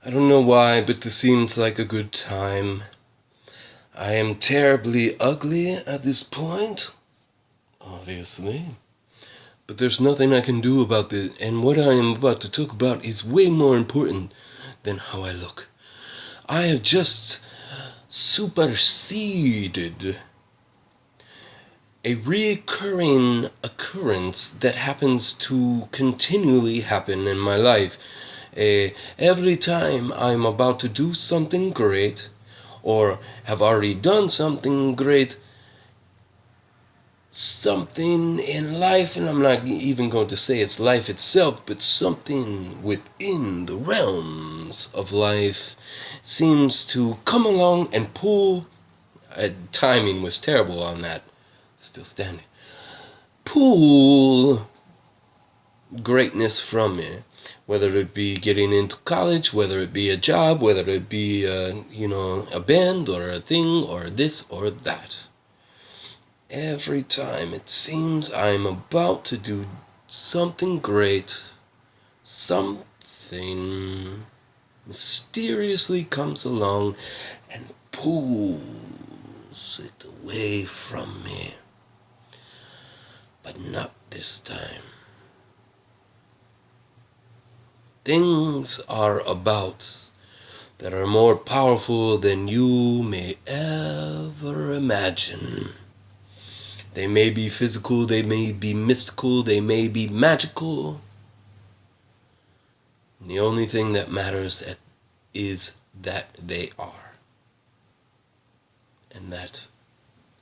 I don't know why, but this seems like a good time. I am terribly ugly at this point, obviously. But there's nothing I can do about it, and what I am about to talk about is way more important than how I look. I have just superseded a recurring occurrence that happens to continually happen in my life. Every time I'm about to do something great, or have already done something great, something in life, and I'm not even going to say it's life itself, but something within the realms of life seems to come along and pull. Timing was terrible on that. Still standing. Pull greatness from me, whether it be getting into college, whether it be a job, whether it be a band or a thing or this or that. Every time it seems I'm about to do something great, something mysteriously comes along and pulls it away from me. But not this time. Things are about that are more powerful than you may ever imagine. They may be physical, they may be mystical, they may be magical. And the only thing that matters is that they are. And that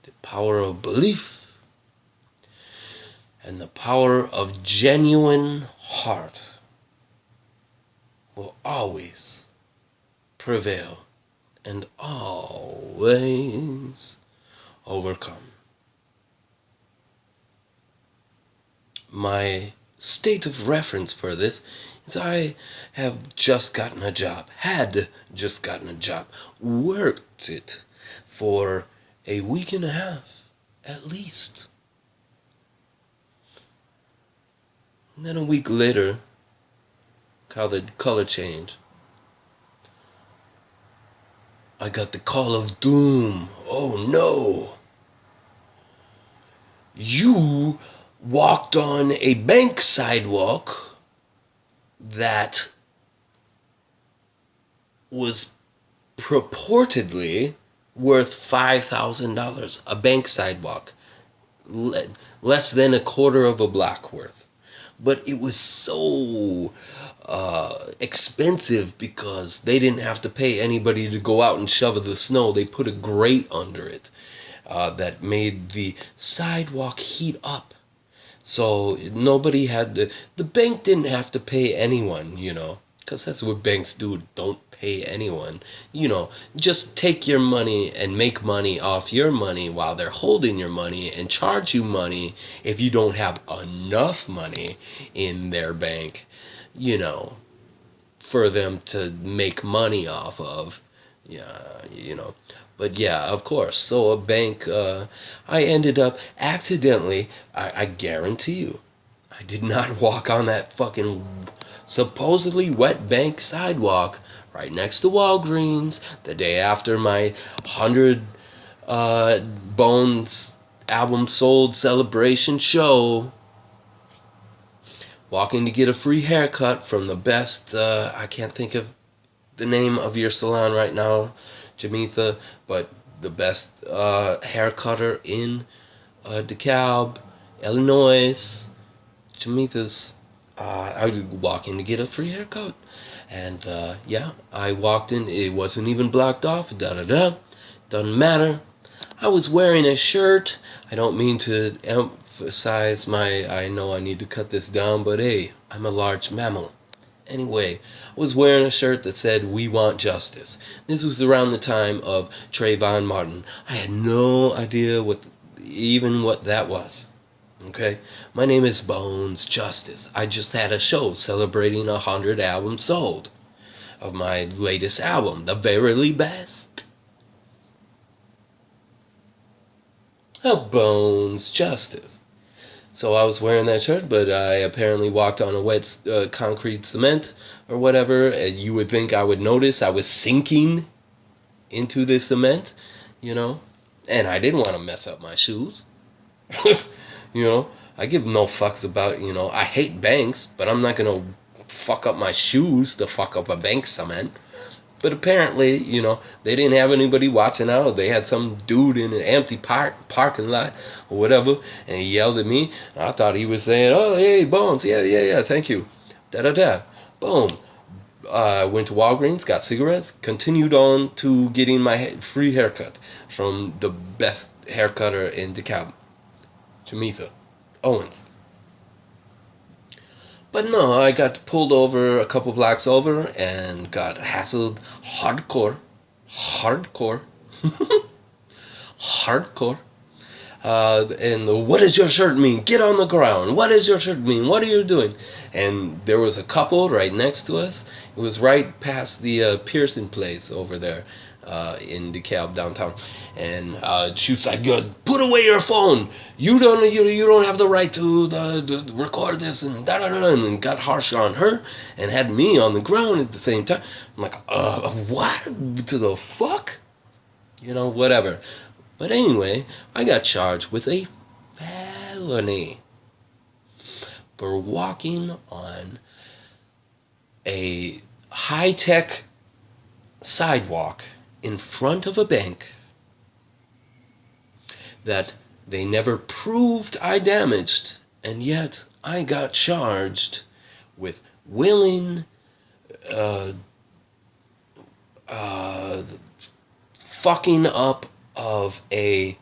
the power of belief and the power of genuine heart will always prevail and always overcome. My state of reference for this is I have just gotten a job, worked it for a week and a half, at least. And then a week later, color change. I got the call of doom. Oh no! You walked on a bank sidewalk that was purportedly worth $5,000. A bank sidewalk. Less than a quarter of a block worth. But it was so expensive because they didn't have to pay anybody to go out and shovel the snow. They put a grate under it that made the sidewalk heat up. So nobody had to, the bank didn't have to pay anyone, because that's what banks do, don't pay anyone. Just take your money and make money off your money while they're holding your money and charge you money if you don't have enough money in their bank, for them to make money off of. Yeah. But yeah, of course. So a bank, I ended up accidentally, I guarantee you, I did not walk on that fucking supposedly wet bank sidewalk right next to Walgreens the day after my 100 Bones album sold celebration show. Walking to get a free haircut from the best, I can't think of the name of your salon right now, Jamitha, but the best hair cutter in DeKalb, Illinois. Jamitha's. I was walking to get a free haircut, and I walked in. It wasn't even blocked off. Doesn't matter. I was wearing a shirt. I don't mean to emphasize I know I need to cut this down, but hey, I'm a large mammal. Anyway, I was wearing a shirt that said, "We want justice." This was around the time of Trayvon Martin. I had no idea what that was. Okay? My name is Bones Justice. I just had a show celebrating 100 albums sold of my latest album, The Verily Best. Bones Justice. So I was wearing that shirt, but I apparently walked on a wet concrete cement or whatever. And you would think I would notice I was sinking into the cement, you know. And I didn't want to mess up my shoes. You know, I give no fucks about, I hate banks, but I'm not going to fuck up my shoes to fuck up a bank cement. But apparently, they didn't have anybody watching out. They had some dude in an empty parking lot or whatever, and he yelled at me. And I thought he was saying, "Oh, hey, Bones, yeah, thank you." Da-da-da. Boom. Went to Walgreens, got cigarettes, continued on to getting my free haircut from the best haircutter in DeKalb, Jamitha Owens. But no, I got pulled over a couple blocks over and got hassled hardcore. Hardcore. And what does your shirt mean? Get on the ground. What does your shirt mean? What are you doing? And there was a couple right next to us. It was right past the Pearson place over there in DeKalb downtown. And she was like, "Put away your phone. You don't have the right to record this," and da da da, and then got harsh on her and had me on the ground at the same time. I'm like, what to the fuck? Whatever. But anyway, I got charged with a felony for walking on a high-tech sidewalk in front of a bank that they never proved I damaged, and yet I got charged with willing fucking up of a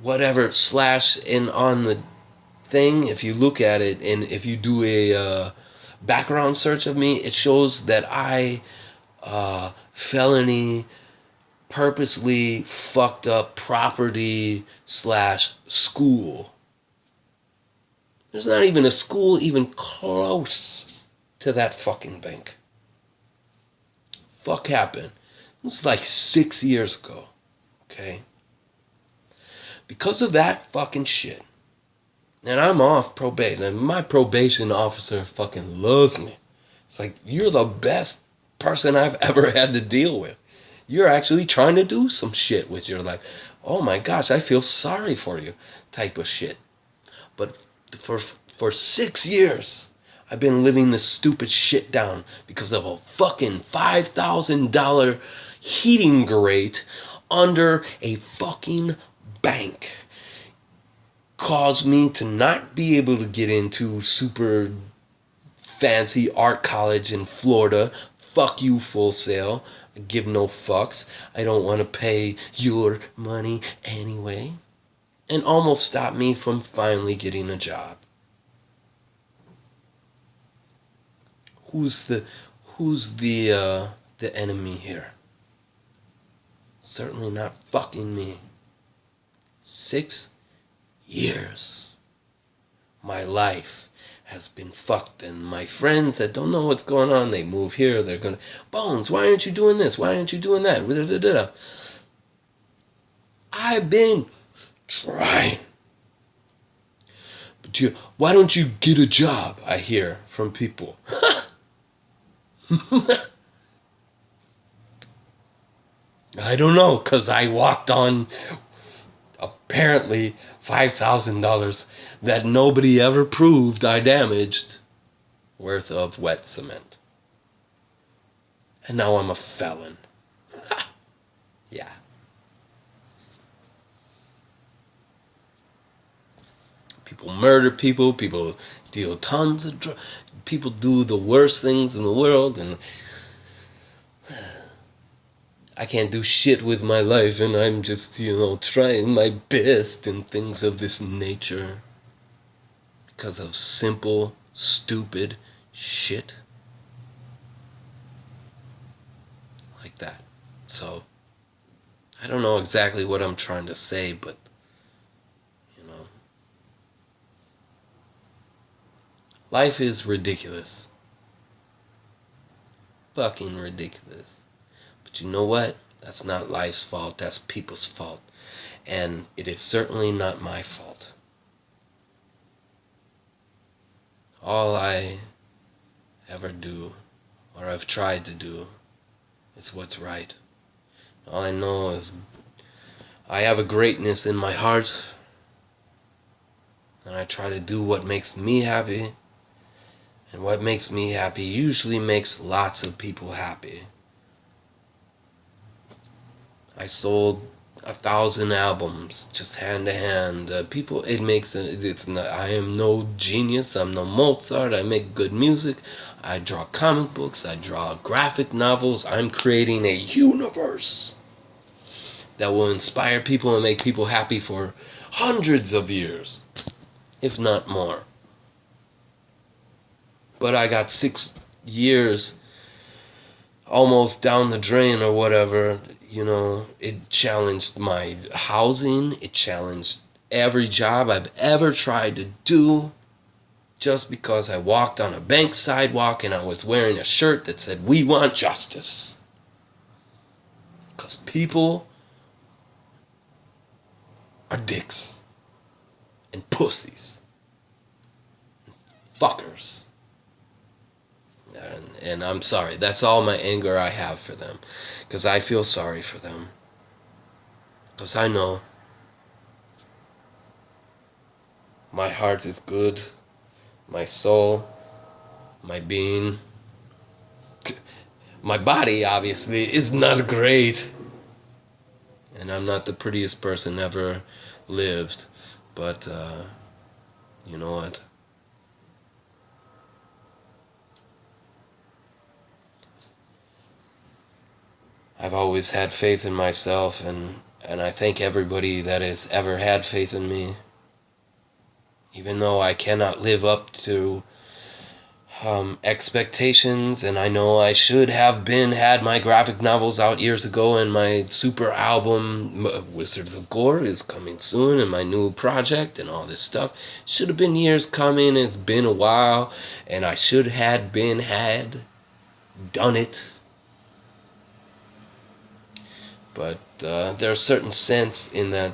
whatever slash in on the thing. If you look at it and if you do a background search of me, it shows that I felony purposely fucked up property slash school. There's not even a school even close to that fucking bank. Fuck happened. It was like 6 years ago. Okay? Because of that fucking shit. And I'm off probation. And my probation officer fucking loves me. It's like, you're the best person I've ever had to deal with. You're actually trying to do some shit with your life. Oh my gosh, I feel sorry for you type of shit. But for 6 years, I've been living this stupid shit down because of a fucking $5,000 heating grate under a fucking bank. Caused me to not be able to get into super fancy art college in Florida. Fuck you, Full Sail. I give no fucks. I don't want to pay your money anyway. And almost stopped me from finally getting a job. Who's the enemy here? Certainly not fucking me. 6 years. My life has been fucked, and my friends that don't know what's going on, they move here, they're gonna, Bones, why aren't you doing this? Why aren't you doing that? I've been trying. But why don't you get a job? I hear from people. I don't know, because I walked on apparently $5,000 that nobody ever proved I damaged worth of wet cement. And now I'm a felon. Yeah. People murder people, people steal tons of drugs, people do the worst things in the world, and I can't do shit with my life, and I'm just, trying my best and things of this nature because of simple, stupid shit like that. So, I don't know exactly what I'm trying to say, but, life is ridiculous. Fucking ridiculous. But you know what? That's not life's fault. That's people's fault. And it is certainly not my fault. All I ever do, or I've tried to do, is what's right. All I know is I have a greatness in my heart, and I try to do what makes me happy, and what makes me happy usually makes lots of people happy. I sold 1,000 albums just hand to hand. People, it's not, I am no genius. I'm no Mozart. I make good music. I draw comic books. I draw graphic novels. I'm creating a universe that will inspire people and make people happy for hundreds of years, if not more. But I got 6 years almost down the drain or whatever. It challenged my housing. It challenged every job I've ever tried to do, just because I walked on a bank sidewalk and I was wearing a shirt that said, "We want justice." Because people are dicks and pussies and fuckers. And I'm sorry. That's all my anger I have for them. Because I feel sorry for them. Because I know my heart is good. My soul, my being, my body, obviously, is not great. And I'm not the prettiest person ever lived. But, you know what? I've always had faith in myself, and I thank everybody that has ever had faith in me. Even though I cannot live up to expectations, and I know I should have had my graphic novels out years ago, and my super album, Wizards of Gore, is coming soon, and my new project, and all this stuff. Should have been years coming, it's been a while, and I should have done it. But there's a certain sense in that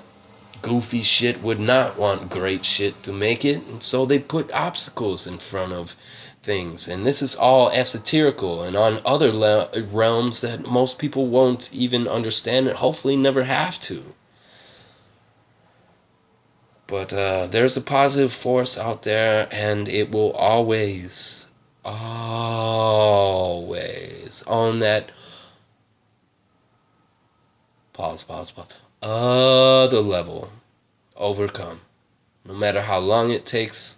goofy shit would not want great shit to make it, and so they put obstacles in front of things. And this is all esoterical and on other realms that most people won't even understand and hopefully never have to. But there's a positive force out there, and it will always on that pause, other level, overcome. No matter how long it takes,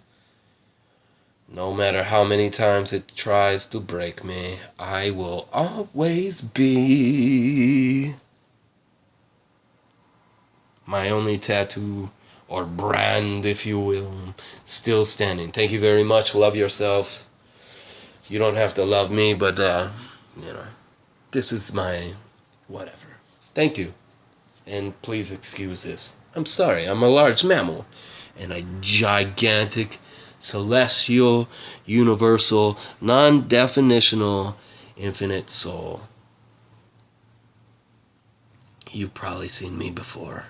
no matter how many times it tries to break me, I will always be my only tattoo, or brand, if you will, still standing. Thank you very much. Love yourself. You don't have to love me, but, this is my whatever. Thank you. And please excuse this. I'm sorry, I'm a large mammal. And a gigantic, celestial, universal, non-definitional, infinite soul. You've probably seen me before.